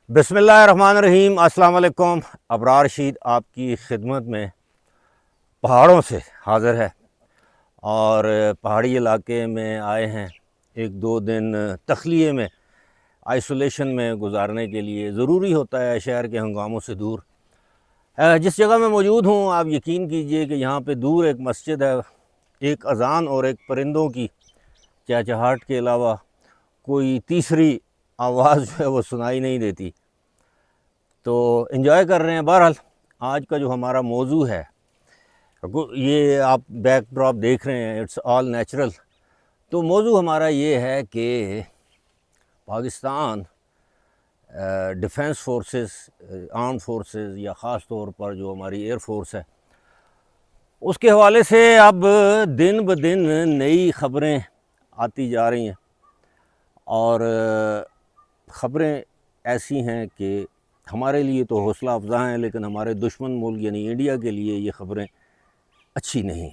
بسم اللہ الرحمن الرحیم۔ السلام علیکم۔ ابرار رشید آپ کی خدمت میں پہاڑوں سے حاضر ہے اور پہاڑی علاقے میں آئے ہیں ایک دو دن تخلیے میں آئسولیشن میں گزارنے کے لیے۔ ضروری ہوتا ہے شہر کے ہنگاموں سے دور۔ جس جگہ میں موجود ہوں آپ یقین کیجئے کہ یہاں پہ دور ایک مسجد ہے، ایک اذان اور ایک پرندوں کی چہچہاہٹ کے علاوہ کوئی تیسری آواز جو ہے وہ سنائی نہیں دیتی، تو انجوائے کر رہے ہیں۔ بہرحال آج کا جو ہمارا موضوع ہے، یہ آپ بیک ڈراپ دیکھ رہے ہیں، اٹس آل نیچرل۔ تو موضوع ہمارا یہ ہے کہ Pakistan defence forces, arm forces, یا خاص طور پر جو ہماری ایئر فورس ہے، اس کے حوالے سے اب دن بدن نئی خبریں آتی جا رہی ہیں، اور خبریں ایسی ہیں کہ ہمارے لیے تو حوصلہ افزا ہیں، لیکن ہمارے دشمن ملک یعنی انڈیا کے لیے یہ خبریں اچھی نہیں ہیں۔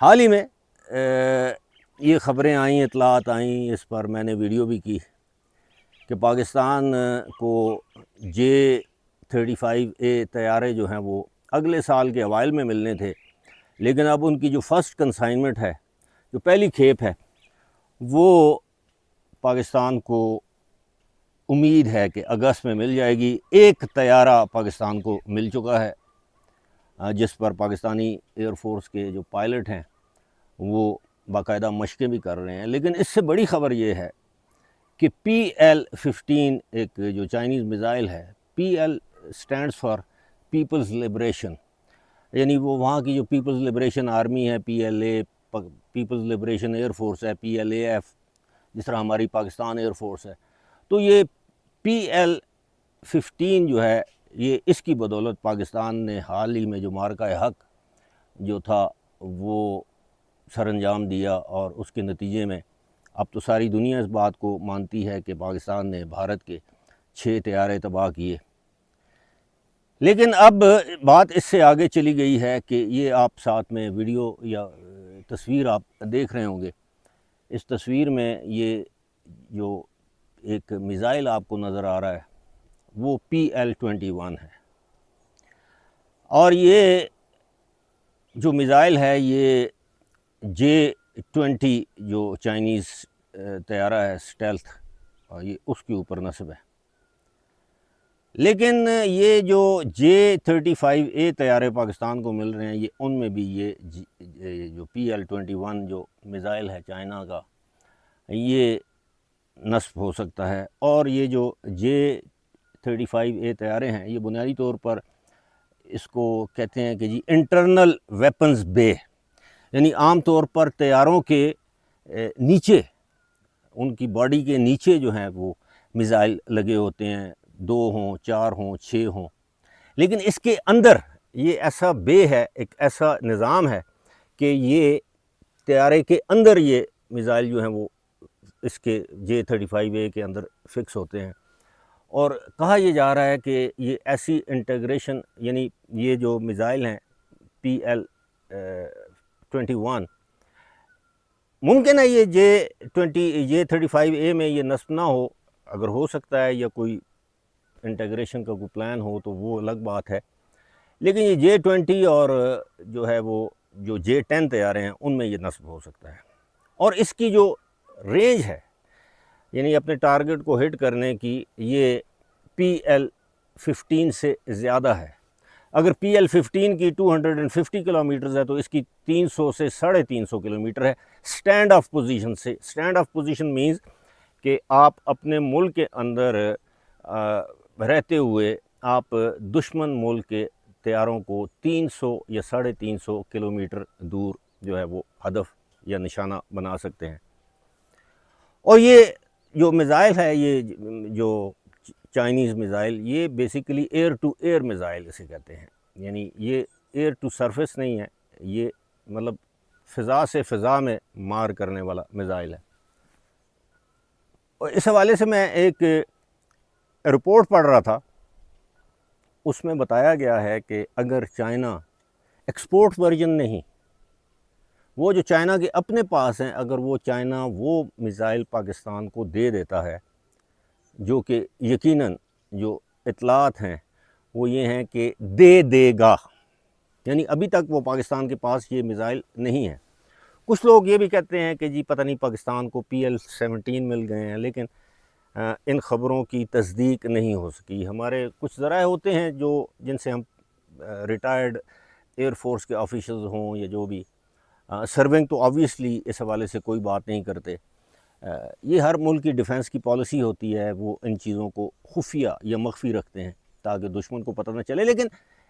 حال ہی میں یہ خبریں آئیں، اطلاعات آئیں، اس پر میں نے ویڈیو بھی کی کہ پاکستان کو J-35A طیارے جو ہیں وہ اگلے سال کے اوائل میں ملنے تھے، لیکن اب ان کی جو فرسٹ کنسائنمنٹ ہے، جو پہلی کھیپ ہے، وہ پاکستان کو امید ہے کہ اگست میں مل جائے گی۔ ایک طیارہ پاکستان کو مل چکا ہے، جس پر پاکستانی ایئر فورس کے جو پائلٹ ہیں وہ باقاعدہ مشقیں بھی کر رہے ہیں۔ لیکن اس سے بڑی خبر یہ ہے کہ PL-15 ایک جو چائنیز میزائل ہے، PL stands for Peoples liberation, یعنی وہ وہاں کی جو پیپلز لبریشن آرمی ہے، PLA Peoples liberation air force ہے، PLAF جس طرح ہماری پاکستان ایئر فورس ہے۔ تو یہ PL-15 جو ہے، یہ اس کی بدولت پاکستان نے حال ہی میں جو معرکہ حق جو تھا وہ سر انجام دیا، اور اس کے نتیجے میں اب تو ساری دنیا اس بات کو مانتی ہے کہ پاکستان نے بھارت کے 6 طیارے تباہ کیے۔ لیکن اب بات اس سے آگے چلی گئی ہے کہ یہ آپ ساتھ میں ویڈیو یا تصویر آپ دیکھ رہے ہوں گے۔ اس تصویر میں یہ جو ایک میزائل آپ کو نظر آ رہا ہے وہ PL-21 ہے، اور یہ جو میزائل ہے یہ J-20 جو چائنیز طیارہ ہے اسٹیلتھ، یہ اس کے اوپر نصب ہے۔ لیکن یہ جو J-35A طیارے پاکستان کو مل رہے ہیں، یہ ان میں بھی یہ جو PL-21 جو میزائل ہے چائنا کا، یہ نصب ہو سکتا ہے۔ اور یہ جو J-35A طیارے ہیں، یہ بنیادی طور پر اس کو کہتے ہیں کہ جی انٹرنل ویپنز بے، یعنی عام طور پر طیاروں کے نیچے، ان کی باڈی کے نیچے جو ہیں وہ میزائل لگے ہوتے ہیں، 2 ہوں، 4 ہوں، 6 ہوں۔ لیکن اس کے اندر یہ ایسا بے ہے، ایک ایسا نظام ہے کہ یہ طیارے کے اندر یہ میزائل جو ہیں وہ اس کے J-35A کے اندر فکس ہوتے ہیں۔ اور کہا یہ جا رہا ہے کہ یہ ایسی انٹیگریشن، یعنی یہ جو میزائل ہیں PL-21، ممکن ہے یہ J-35A میں یہ نصب نہ ہو، اگر ہو سکتا ہے یا کوئی انٹیگریشن کا کوئی پلان ہو تو وہ الگ بات ہے، لیکن یہ J-20 اور جو ہے وہ جو J-10 طیارے ہیں ان میں یہ نصب ہو سکتا ہے۔ اور اس کی جو رینج ہے، یعنی اپنے ٹارگٹ کو ہٹ کرنے کی، یہ PL-15 سے زیادہ ہے۔ اگر PL-15 کی 250 کلومیٹرز ہے تو اس کی 300 سے 350 کلومیٹر ہے سٹینڈ آف پوزیشن سے۔ سٹینڈ آف پوزیشن مینز کہ آپ اپنے ملک کے اندر رہتے ہوئے آپ دشمن ملک کے طیاروں کو 300 یا 350 کلومیٹر دور جو ہے وہ ہدف یا نشانہ بنا سکتے ہیں۔ اور یہ جو میزائل ہے، یہ جو چائنیز میزائل، یہ basically air to air missile اسے کہتے ہیں، یعنی یہ ایئر ٹو سرفیس نہیں ہے، یہ مطلب فضا سے فضا میں مار کرنے والا میزائل ہے۔ اور اس حوالے سے میں ایک رپورٹ پڑھ رہا تھا، اس میں بتایا گیا ہے کہ اگر چائنا ایکسپورٹ ورژن نہیں، وہ جو چائنا کے اپنے پاس ہیں، اگر وہ چائنا وہ میزائل پاکستان کو دے دیتا ہے جو کہ یقیناً جو اطلاعات ہیں وہ یہ ہیں کہ دے گا، یعنی ابھی تک وہ پاکستان کے پاس یہ میزائل نہیں ہے۔ کچھ لوگ یہ بھی کہتے ہیں کہ جی پتہ نہیں پاکستان کو PL-17 مل گئے ہیں، لیکن ان خبروں کی تصدیق نہیں ہو سکی۔ ہمارے کچھ ذرائع ہوتے ہیں جن سے ہم ریٹائرڈ ایئر فورس کے آفیشلز ہوں یا جو بھی سرونگ، تو آبویسلی اس حوالے سے کوئی بات نہیں کرتے۔ یہ ہر ملک کی ڈیفنس کی پالیسی ہوتی ہے، وہ ان چیزوں کو خفیہ یا مخفی رکھتے ہیں تاکہ دشمن کو پتہ نہ چلے، لیکن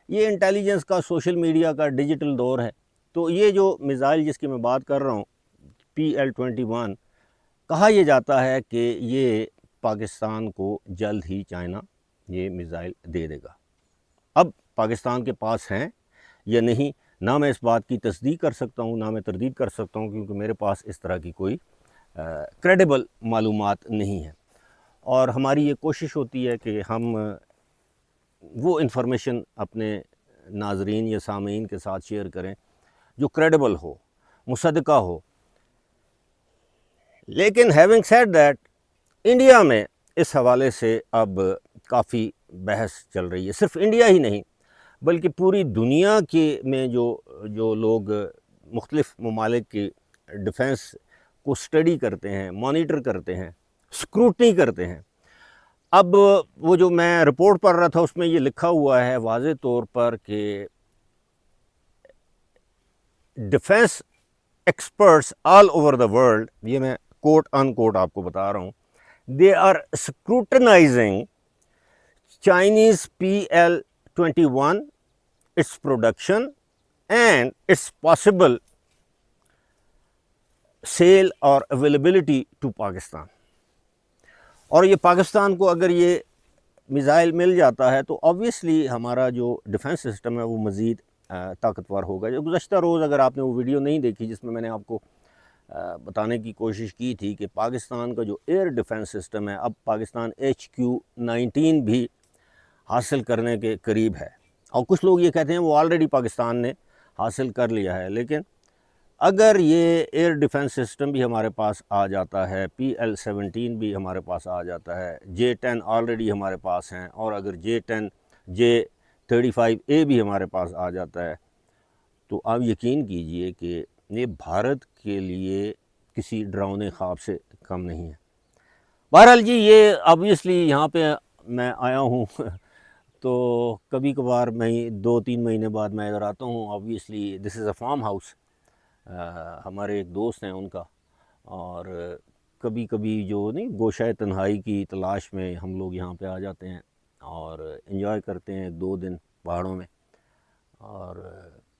یہ انٹیلیجنس کا، سوشل میڈیا کا ڈیجیٹل دور ہے۔ تو یہ جو میزائل جس کی میں بات کر رہا ہوں PL-21، کہا یہ جاتا ہے کہ یہ پاکستان کو جلد ہی چائنا یہ میزائل دے دے گا۔ اب پاکستان کے پاس ہیں یا نہیں، نہ میں اس بات کی تصدیق کر سکتا ہوں نہ میں تردید کر سکتا ہوں، کیونکہ میرے پاس اس طرح کی کوئی کریڈیبل معلومات نہیں ہیں۔ اور ہماری یہ کوشش ہوتی ہے کہ ہم وہ انفارمیشن اپنے ناظرین یا سامعین کے ساتھ شیئر کریں جو کریڈیبل ہو، مصدقہ ہو۔ لیکن ہیونگ سیڈ دیٹ، انڈیا میں اس حوالے سے اب کافی بحث چل رہی ہے، صرف انڈیا ہی نہیں بلکہ پوری دنیا میں جو لوگ مختلف ممالک کی ڈیفنس کو اسٹڈی کرتے ہیں، مانیٹر کرتے ہیں، اسکروٹنی کرتے ہیں۔ اب وہ جو میں رپورٹ پڑھ رہا تھا اس میں یہ لکھا ہوا ہے واضح طور پر کہ defence experts all over the world, یہ میں کوٹ ان کوٹ آپ کو بتا رہا ہوں، they are scrutinising Chinese PL-21, its production and its possible sale or availability to Pakistan. اور یہ پاکستان کو اگر یہ میزائل مل جاتا ہے تو آبویسلی ہمارا جو ڈیفنس سسٹم ہے وہ مزید طاقتور ہوگا۔ جو گزشتہ روز اگر آپ نے وہ ویڈیو نہیں دیکھی جس میں نے آپ کو بتانے کی کوشش کی تھی کہ پاکستان کا جو ایئر ڈیفنس سسٹم ہے، اب پاکستان HQ-19 بھی حاصل کرنے کے قریب ہے، اور کچھ لوگ یہ کہتے ہیں وہ آلریڈی پاکستان نے حاصل کر لیا ہے۔ لیکن اگر یہ ایئر ڈیفنس سسٹم بھی ہمارے پاس آ جاتا ہے، PL-17 بھی ہمارے پاس آ جاتا ہے، J-10 آلریڈی ہمارے پاس ہیں، اور اگر J-10 J-35A بھی ہمارے پاس آ جاتا ہے، تو آپ یقین کیجئے کہ یہ بھارت کے لیے کسی ڈراؤنے خواب سے کم نہیں ہے۔ بہرحال جی، یہ آبویسلی یہاں پہ میں آیا ہوں تو کبھی کبھار میں 2-3 مہینے بعد میں ادھر آتا ہوں۔ Obviously this is a farm house, ہمارے ایک دوست ہیں ان کا، اور کبھی کبھی جو نہیں گوشہ تنہائی کی تلاش میں ہم لوگ یہاں پہ آ جاتے ہیں اور انجوائے کرتے ہیں 2 دن پہاڑوں میں۔ اور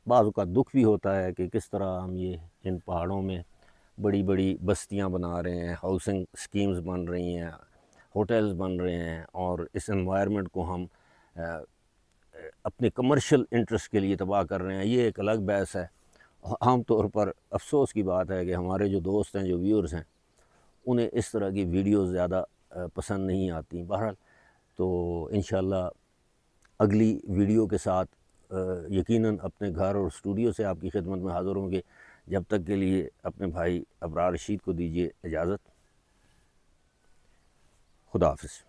بعض اوقات دکھ بھی ہوتا ہے کہ کس طرح ہم یہ ان پہاڑوں میں بڑی بڑی بستیاں بنا رہے ہیں، ہاؤسنگ سکیمز بن رہی ہیں، ہوٹلز بن رہے ہیں، اور اس انوائرمنٹ کو ہم اپنے کمرشل انٹرسٹ کے لیے تباہ کر رہے ہیں۔ یہ ایک الگ بحث ہے۔ عام طور پر افسوس کی بات ہے کہ ہمارے جو دوست ہیں، جو ویورز ہیں، انہیں اس طرح کی ویڈیوز زیادہ پسند نہیں آتی۔ بہرحال تو انشاءاللہ اگلی ویڈیو کے ساتھ یقیناً اپنے گھر اور اسٹوڈیو سے آپ کی خدمت میں حاضر ہوں گے۔ جب تک کے لیے اپنے بھائی ابرار رشید کو دیجیے اجازت۔ خدا حافظ۔